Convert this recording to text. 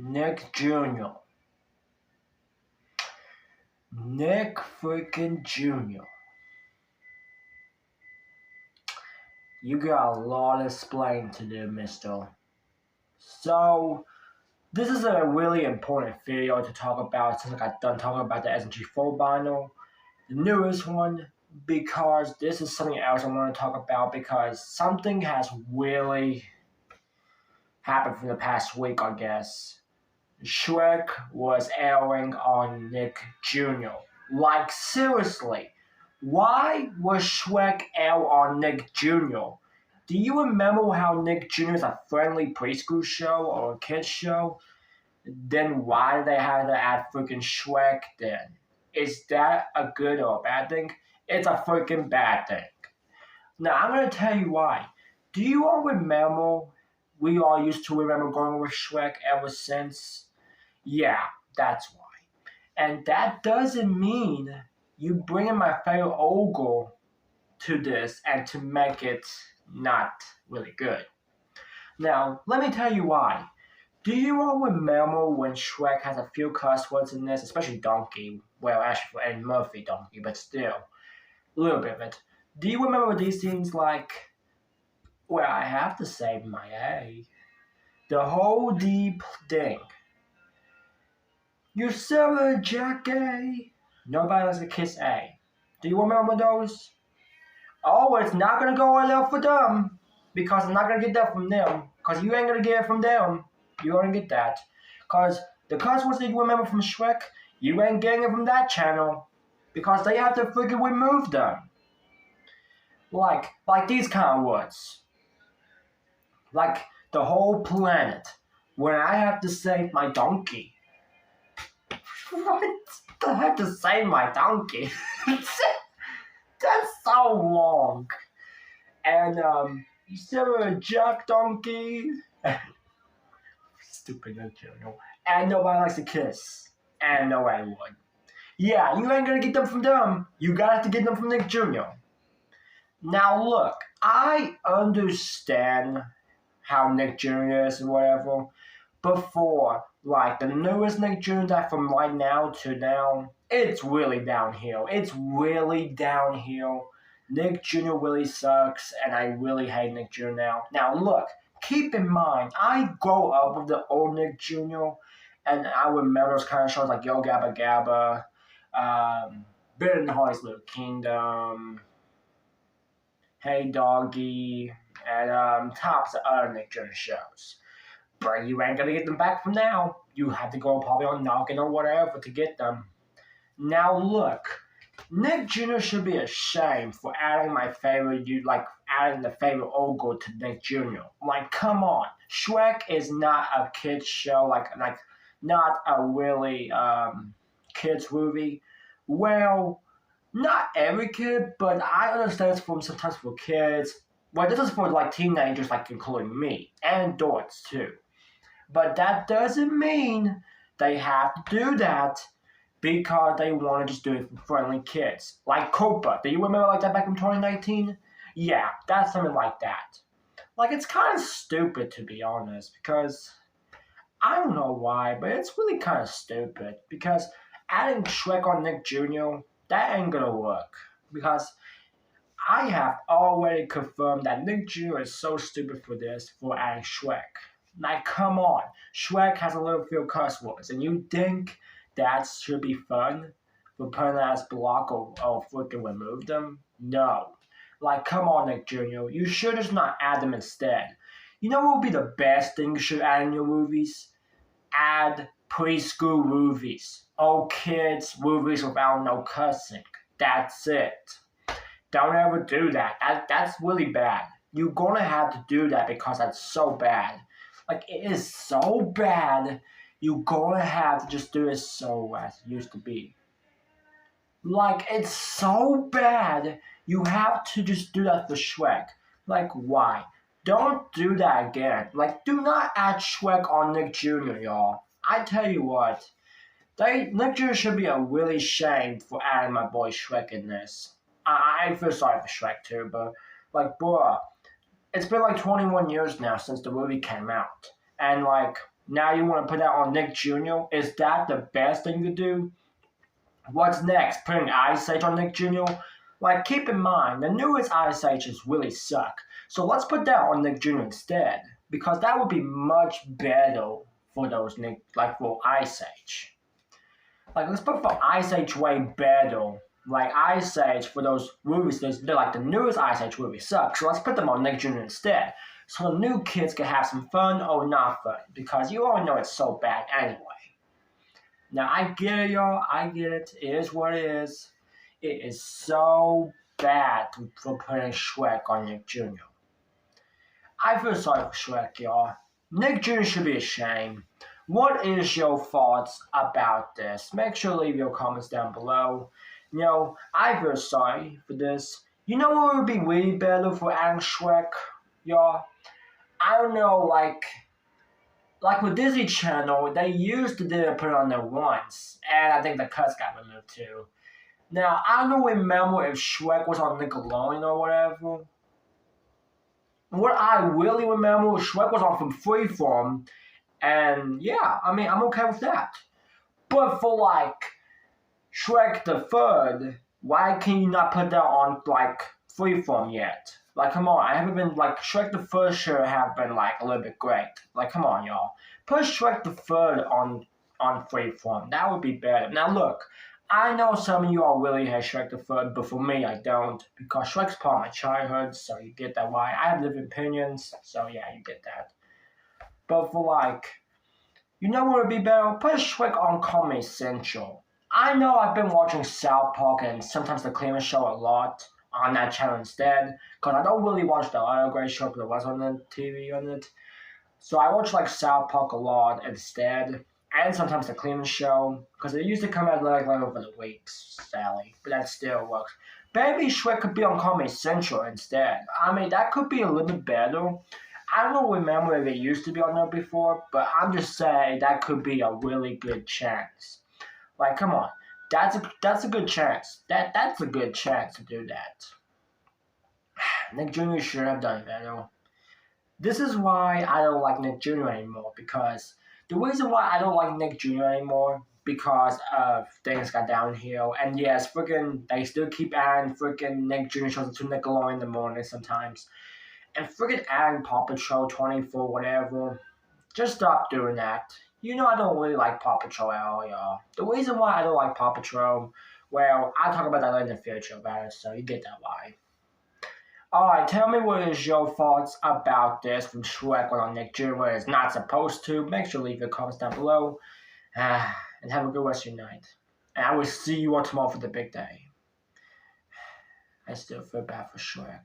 Nick Jr. Nick freaking Jr. You got a lot of explaining to do, mister. So, this is a really important video to talk about since I got done talking about the SG4 vinyl, the newest one, because this is something else I want to talk about because something has really happened for the past week, I guess. Shrek was airing on Nick Jr. Like, seriously, why was Shrek air on Nick Jr.? Do you remember how Nick Jr. is a friendly preschool show or a kids show? Then why do they have to add freaking Shrek then? Is that a good or a bad thing? It's a freaking bad thing. Now, I'm going to tell you why. Do you all remember? We all used to remember going with Shrek ever since. Yeah, that's why. And that doesn't mean you bring in my favorite ogre to this and to make it not really good. Now, let me tell you why. Do you all remember when Shrek has a few cuss words in this, especially donkey? Well, actually for Eddie Murphy donkey, but still, a little bit of it. Do you remember these things like, well, I have to save my A? The whole deep thing. You silly Jackie. Nobody likes to kiss A. Do you remember those? Oh, it's not gonna go well for them. Because I'm not gonna get that from them. Because you ain't gonna get it from them. You're gonna get that. Because the cuss words that you remember from Shrek, you ain't getting it from that channel. Because they have to freaking remove them. Like these kind of words. Like the whole planet. When I have to save my donkey. What? I have to save my donkey. That's so wrong. And you said a jack donkey. Stupid joke. And nobody likes to kiss. And nobody would. Yeah, you ain't gonna get them from them. You gotta have to get them from Nick Jr. Now look, I understand how Nick Jr. is and whatever. Before, like the newest Nick Jr. that from right now to now, it's really downhill. It's really downhill. Nick Jr. really sucks, and I really hate Nick Jr. now. Now look, keep in mind, I grow up with the old Nick Jr., and I remember those kind of shows like Yo Gabba Gabba, Better Than Holly's Little Kingdom, Hey Doggy, and tops of other Nick Jr. shows. But you ain't gonna get them back from now. You have to go probably on Knockin' or whatever to get them. Now look, Nick Jr. should be ashamed for adding my favorite, adding the favorite ogre to Nick Jr. Like, come on, Shrek is not a kids show, like not a really kids movie. Well, not every kid, but I understand it's for sometimes for kids. Well, this is for like teenagers, like including me and adults too. But that doesn't mean they have to do that because they want to just do it for friendly kids. Like Copa. Do you remember like that back in 2019? Yeah, that's something like that. Like, it's kind of stupid to be honest because I don't know why, but it's really kind of stupid because adding Shrek on Nick Jr., that ain't gonna work because I have already confirmed that Nick Jr. is so stupid for this, for adding Shrek. Like, come on. Shrek has a little few cuss words, and you think that should be fun for putting that as block or freaking remove them? No. Like, come on, Nick Jr. You should just not add them instead. You know what would be the best thing you should add in your movies? Add preschool movies. Oh, kids, movies without no cussing. That's it. Don't ever do that. That's really bad. You're gonna have to do that because that's so bad. Like, it is so bad, you're gonna have to just do it so as it used to be. Like, it's so bad, you have to just do that for Shrek. Like, why? Don't do that again. Like, do not add Shrek on Nick Jr., y'all. I tell you what, Nick Jr. should be really ashamed for adding my boy Shrek in this. I feel sorry for Shrek too, but, like, bruh, it's been like 21 years now since the movie came out. And, like, Now you want to put that on Nick Jr.? Is that the best thing you could do? What's next? Putting Ice Age on Nick Jr.? Like, keep in mind, the newest Ice Ages really suck. So let's put that on Nick Jr. instead. Because that would be much better for those Nick, like for Ice Age. Like, let's put for Ice Age way better. Like, Ice Age for those movies, they're like the newest Ice Age movie sucks. So let's put them on Nick Jr. instead. So the new kids can have some fun or not fun. Because you all know it's so bad anyway. Now, I get it, y'all. I get it. It is what it is. It is so bad for putting Shrek on Nick Jr. I feel sorry for Shrek, y'all. Nick Jr. should be ashamed. What is your thoughts about this? Make sure to leave your comments down below. You know, I feel sorry for this. You know what would be way better for adding Shrek, y'all? I don't know, like with Disney Channel, they used to put it on there once, and I think the cuts got removed too. Now, I don't remember if Shrek was on Nickelodeon or whatever. What I really remember was Shrek was on from Freeform, and yeah, I mean, I'm okay with that. But for like Shrek the Third, why can you not put that on like Freeform yet? Like, come on, I haven't been, like, Shrek the Third should have been, like, a little bit great. Like, come on, y'all. Put Shrek the Third on Freeform. That would be better. Now, look, I know some of you all really hate Shrek the Third, but for me, I don't. Because Shrek's part of my childhood, so you get that why. I have different opinions, so yeah, you get that. But for, like, you know what would be better? Put Shrek on Comedy Central. I know I've been watching South Park and sometimes The Cleveland Show a lot on that channel instead, because I don't really watch the other great show because it was on the TV on it. So I watch like South Park a lot instead, and sometimes the Cleveland Show, because it used to come out like over the weeks, sadly, but that still works. Maybe Shrek could be on Comedy Central instead. I mean, that could be a little bit better. I don't remember if it used to be on there before, but I'm just saying that could be a really good chance. Like, come on. That's a good chance. That's a good chance to do that. Nick Jr. should have done better. This is why I don't like Nick Jr. anymore, because the reason why I don't like Nick Jr. anymore, because of things got downhill. And yes, they still keep adding Nick Jr. shows to Nickelodeon in the morning sometimes. And adding Paw Patrol 24, whatever. Just stop doing that. You know I don't really like Paw Patrol at all, y'all. The reason why I don't like Paw Patrol, well, I'll talk about that in the future about it, so you get that why. Alright, tell me what is your thoughts about this from Shrek on Nick Jr. where it's not supposed to. Make sure to leave your comments down below. And have a good rest of your night. And I will see you all tomorrow for the big day. I still feel bad for Shrek.